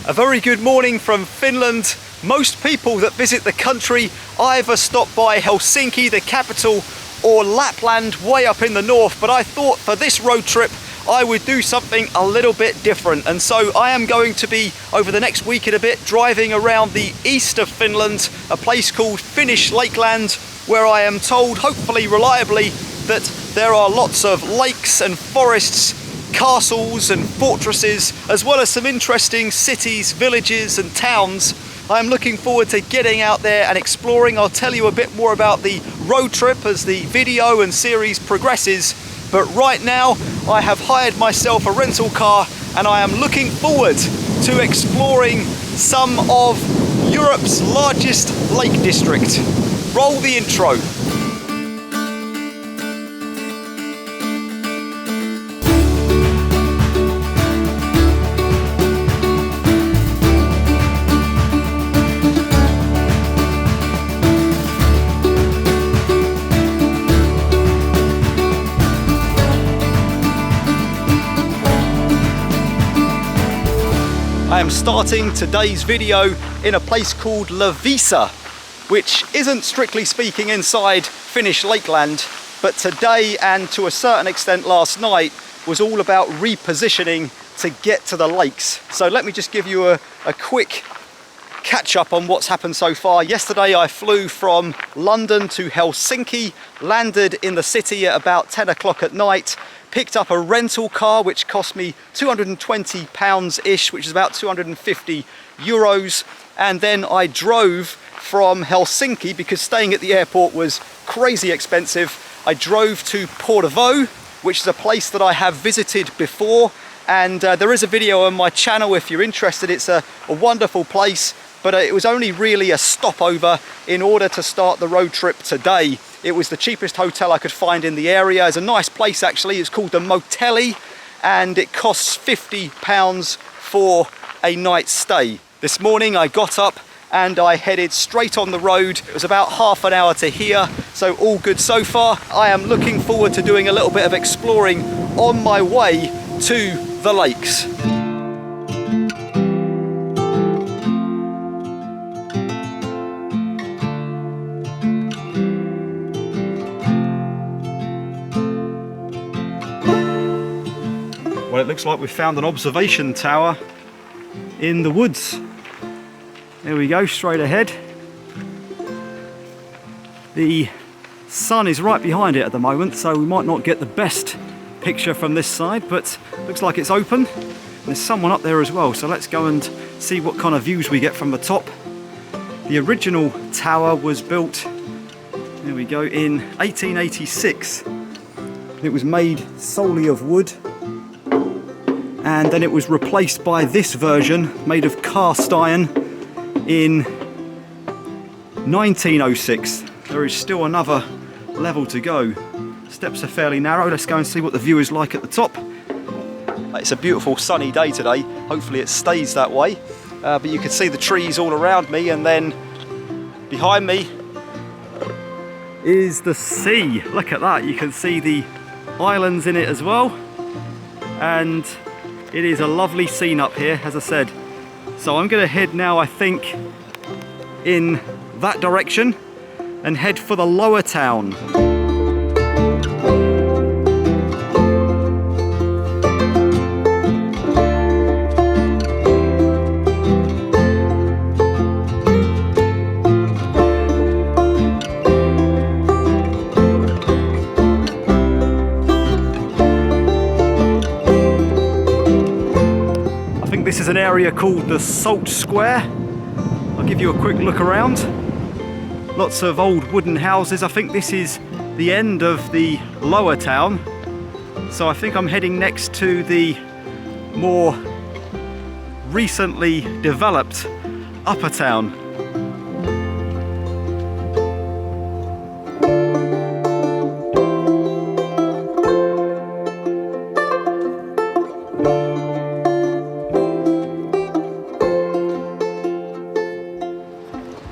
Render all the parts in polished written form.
A very good morning from Finland. Most people that visit the country either stop by Helsinki, the capital, or Lapland way up in the north, but I thought for this road trip I would do something a little bit different, and so I am going to be, over the next week and a bit, driving around the east of Finland, a place called Finnish Lakeland, where I am told, hopefully reliably, that there are lots of lakes and forests, castles and fortresses, as well as some interesting cities, villages and towns. I'm looking forward to getting out there and exploring. I'll tell you a bit more about the road trip as the video and series progresses, but right now I have hired myself a rental car and I am looking forward to exploring some of Europe's largest lake district. Roll the intro. I am starting today's video in a place called Loviisa, which isn't strictly speaking inside Finnish Lakeland, but today and to a certain extent last night was all about repositioning to get to the lakes. So let me just give you a quick catch up on what's happened so far. Yesterday I flew from London to Helsinki, landed in the city at about 10 o'clock at night, picked up a rental car which cost me £220-ish, which is about 250 euros, and then I drove from Helsinki, because staying at the airport was crazy expensive. I drove to Porvoo, which is a place that I have visited before, and there is a video on my channel if you're interested. It's a wonderful place, but it was only really a stopover in order to start the road trip today. It was the cheapest hotel I could find in the area. It's a nice place actually. It's called the Motelli, and it costs £50 for a night's stay. This morning I got up and I headed straight on the road. It was about half an hour to here, so all good so far. I am looking forward to doing a little bit of exploring on my way to the lakes. Well, it looks like we've found an observation tower in the woods. There we go, straight ahead. The sun is right behind it at the moment, so we might not get the best picture from this side, but looks like it's open. And there's someone up there as well, so let's go and see what kind of views we get from the top. The original tower was built, there we go, in 1886. It was made solely of wood, and then it was replaced by this version made of cast iron in 1906. There is still another level to go. Steps are fairly narrow. Let's go and see what the view is like at the top. It's a beautiful sunny day today. Hopefully it stays that way. But you can see the trees all around me, and then behind me is the sea. Look at that. You can see the islands in it as well. And it is a lovely scene up here, as I said. So I'm going to head now, I think, in that direction and head for the lower town. This is an area called the Salt Square. I'll give you a quick look around. Lots of old wooden houses. I think this is the end of the lower town. So I think I'm heading next to the more recently developed upper town.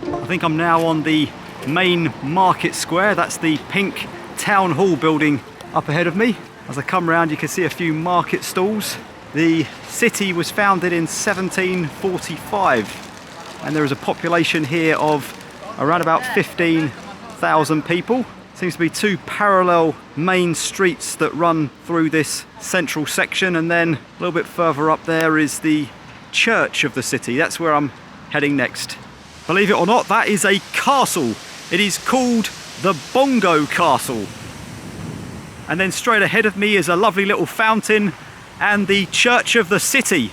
I think I'm now on the main market square. That's the pink town hall building up ahead of me. As I come around, you can see a few market stalls. The city was founded in 1745, and there is a population here of around about 15,000 people. Seems to be two parallel main streets that run through this central section, and then a little bit further up there is the church of the city. That's where I'm heading next. Believe it or not, that is a castle. It is called the Bongo Castle. And then straight ahead of me is a lovely little fountain and the church of the city.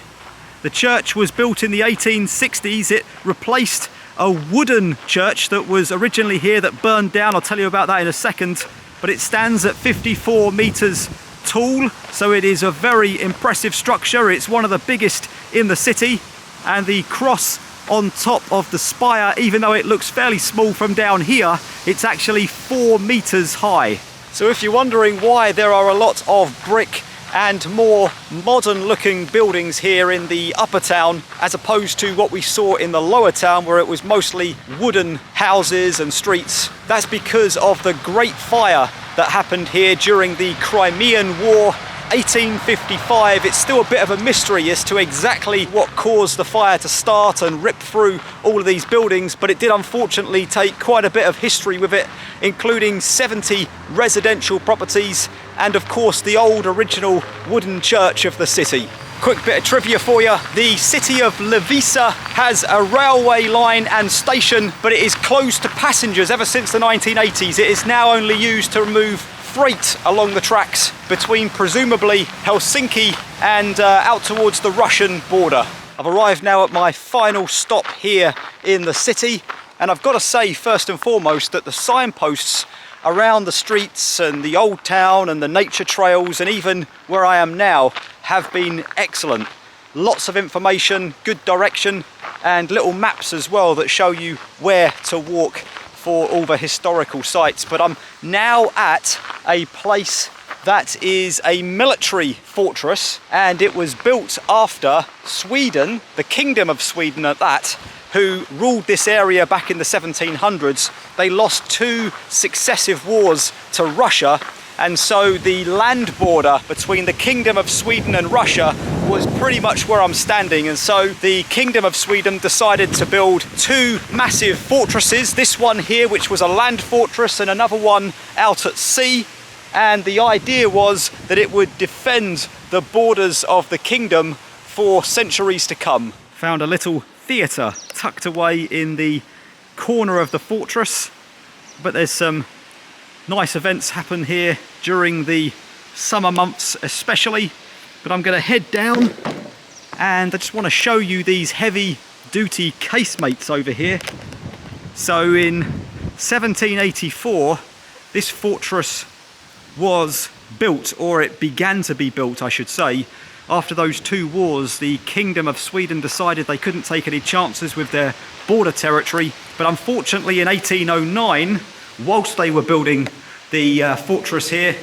The church was built in the 1860s. It replaced a wooden church that was originally here that burned down. I'll tell you about that in a second. But it stands at 54 meters tall, so it is a very impressive structure. It's one of the biggest in the city, and the cross on top of the spire, even though it looks fairly small from down here, it's actually 4 meters high. So if you're wondering why there are a lot of brick and more modern looking buildings here in the upper town as opposed to what we saw in the lower town where it was mostly wooden houses and streets, that's because of the Great Fire that happened here during the Crimean War, 1855. It's still a bit of a mystery as to exactly what caused the fire to start and rip through all of these buildings, but it did unfortunately take quite a bit of history with it, including 70 residential properties and of course the old original wooden church of the city. Quick bit of trivia for you. The city of Loviisa has a railway line and station, but it is closed to passengers ever since the 1980s. It is now only used to move freight along the tracks between presumably Helsinki and out towards the Russian border. I've arrived now at my final stop here in the city, and I've got to say first and foremost that the signposts around the streets and the old town and the nature trails and even where I am now have been excellent. Lots of information, good direction, and little maps as well that show you where to walk for all the historical sites. But I'm now at a place that is a military fortress, and it was built after Sweden, the Kingdom of Sweden at that, who ruled this area back in the 1700s. They lost 2 successive wars to Russia, and so the land border between the Kingdom of Sweden and Russia was pretty much where I'm standing. And so the Kingdom of Sweden decided to build 2 massive fortresses, this one here which was a land fortress and another one out at sea, and the idea was that it would defend the borders of the kingdom for centuries to come. Found a little theatre tucked away in the corner of the fortress, but there's some nice events happen here during the summer months especially. But I'm going to head down, and I just want to show you these heavy duty casemates over here. So in 1784 this fortress was built, or it began to be built I should say. After those 2 wars, the Kingdom of Sweden decided they couldn't take any chances with their border territory, but unfortunately in 1809, whilst they were building the fortress here,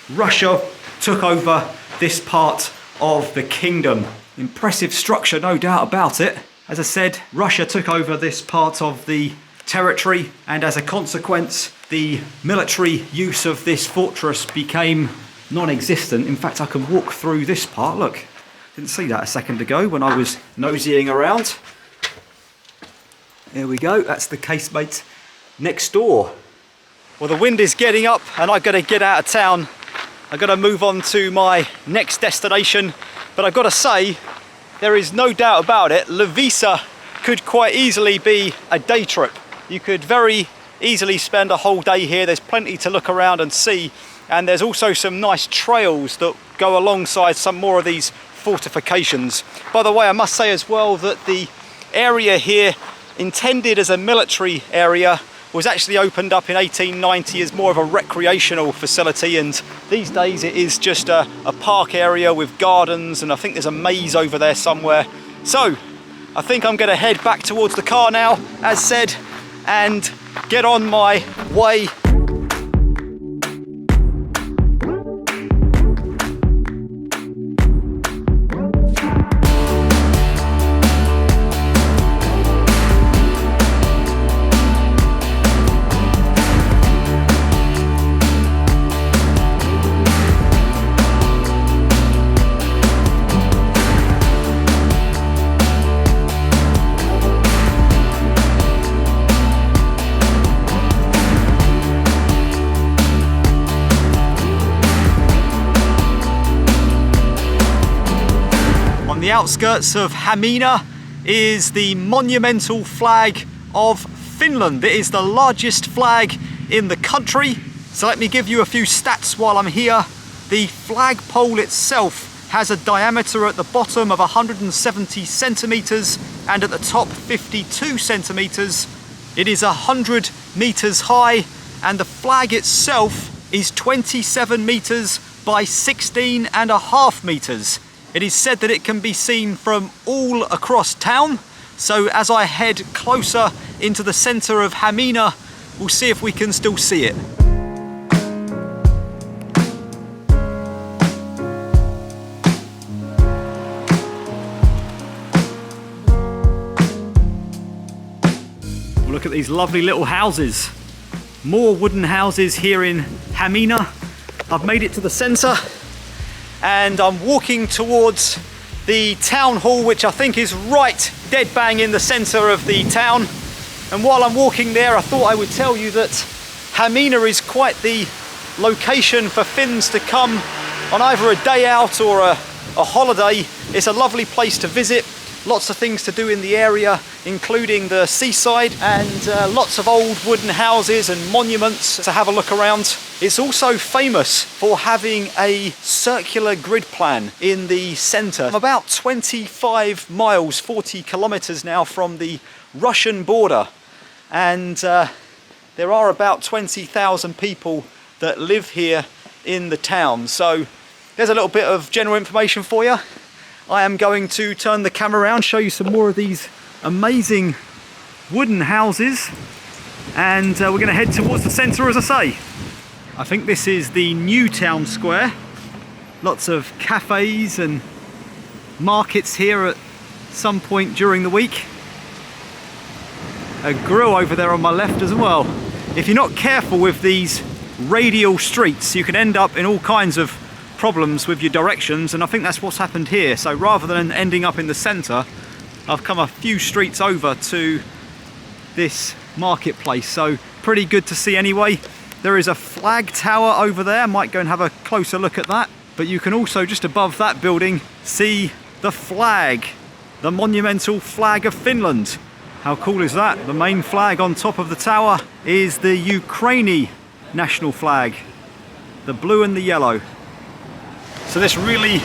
Russia took over this part of the kingdom. Impressive structure, no doubt about it. As I said, Russia took over this part of the territory, and as a consequence, the military use of this fortress became non-existent. In fact, I can walk through this part. Look, didn't see that a second ago when I was nosying around. There we go, that's the casemate next door. Well, the wind is getting up and I've got to get out of town. I've got to move on to my next destination, but I've got to say, there is no doubt about it, Loviisa could quite easily be a day trip. You could very easily spend a whole day here. There's plenty to look around and see, and there's also some nice trails that go alongside some more of these fortifications. By the way, I must say as well that the area here, intended as a military area, was actually opened up in 1890 as more of a recreational facility, and these days it is just a park area with gardens, and I think there's a maze over there somewhere. So I think I'm going to head back towards the car now, as said, and get on my way. outskirts of Hamina is the monumental flag of Finland. It is the largest flag in the country. So let me give you a few stats while I'm here. The flagpole itself has a diameter at the bottom of 170 centimeters and at the top 52 centimeters. It is 100 meters high, and the flag itself is 27 meters by 16.5 meters. It is said that it can be seen from all across town. So as I head closer into the center of Hamina, we'll see if we can still see it. Look at these lovely little houses. More wooden houses here in Hamina. I've made it to the center and I'm walking towards the town hall, which I think is right dead bang in the center of the town. And while I'm walking there, I thought I would tell you that Hamina is quite the location for Finns to come on either a day out or a holiday. It's a lovely place to visit. Lots of things to do in the area, including the seaside, and lots of old wooden houses and monuments to have a look around. It's also famous for having a circular grid plan in the centre. I'm about 25 miles, 40 kilometres now from the Russian border, and there are about 20,000 people that live here in the town. So there's a little bit of general information for you. I am going to turn the camera around, show you some more of these amazing wooden houses, and we're going to head towards the centre, as I say. I think this is the new town square. Lots of cafes and markets here at some point during the week. A grill over there on my left as well. If you're not careful with these radial streets, you can end up in all kinds of problems with your directions, and I think that's what's happened here. So rather than ending up in the centre, I've come a few streets over to this marketplace, so pretty good to see anyway. There is a flag tower over there, might go and have a closer look at that, but you can also just above that building see the flag, the monumental flag of Finland. How cool is that? The main flag on top of the tower is the Ukrainian national flag, the blue and the yellow. So this really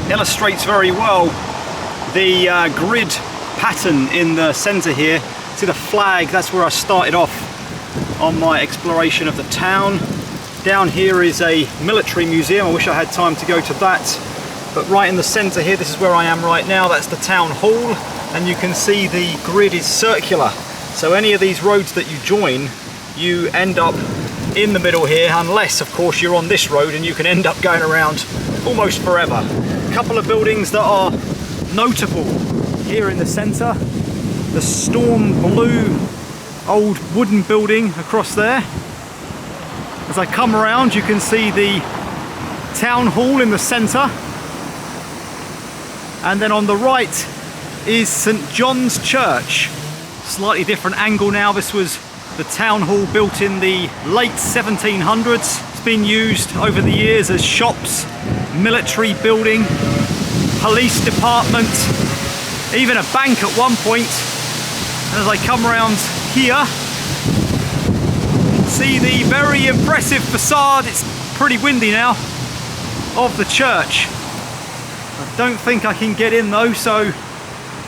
illustrates very well the grid pattern in the centre here. See the flag, that's where I started off on my exploration of the town. Down here is a military museum. I wish I had time to go to that. But right in the centre here, this is where I am right now, that's the town hall. And you can see the grid is circular. So any of these roads that you join, you end up in the middle here, unless of course you're on this road, and you can end up going around almost forever. A couple of buildings that are notable here in the centre. The storm blue old wooden building across there. As I come around, you can see the town hall in the centre. And then on the right is St John's Church. Slightly different angle now. This was the town hall built in the late 1700s. It's been used over the years as shops, military building, police department, even a bank at one point. And as I come around here, you can see the very impressive facade. It's pretty windy now, of the church. I don't think I can get in though, so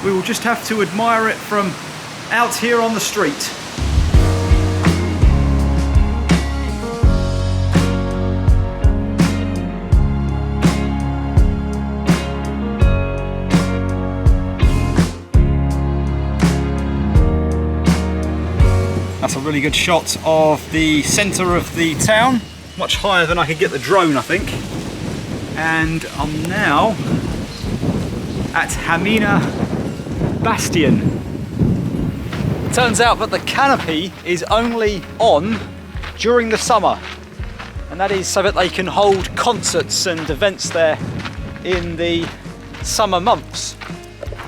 we will just have to admire it from out here on the street. That's a really good shot of the centre of the town, much higher than I could get the drone, I think. And I'm now at Hamina Bastion. Turns out that the canopy is only on during the summer, and that is so that they can hold concerts and events there in the summer months.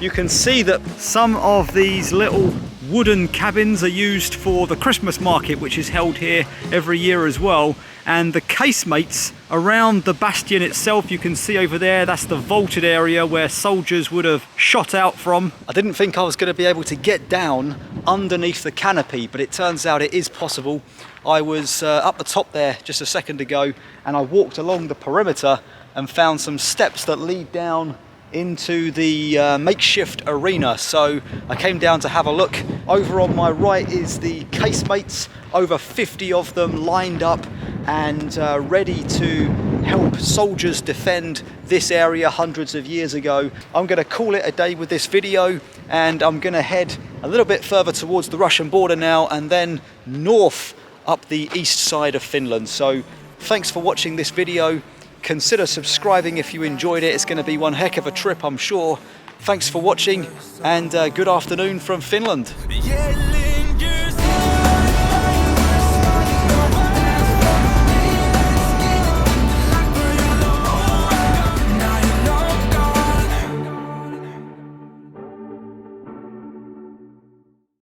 You can see that some of these little wooden cabins are used for the Christmas market, which is held here every year as well, and the casemates around the bastion itself, you can see over there, that's the vaulted area where soldiers would have shot out from. I didn't think I was going to be able to get down underneath the canopy, but it turns out it is possible. I was up the top there just a second ago, and I walked along the perimeter and found some steps that lead down into the makeshift arena. So I came down to have a look. Over on my right is the casemates, over 50 of them lined up and ready to help soldiers defend this area hundreds of years ago. I'm going to call it a day with this video, and I'm going to head a little bit further towards the Russian border now, and then north up the east side of Finland. So thanks for watching this video. Consider subscribing if you enjoyed it. It's going to be one heck of a trip, I'm sure. Thanks for watching, and good afternoon from Finland.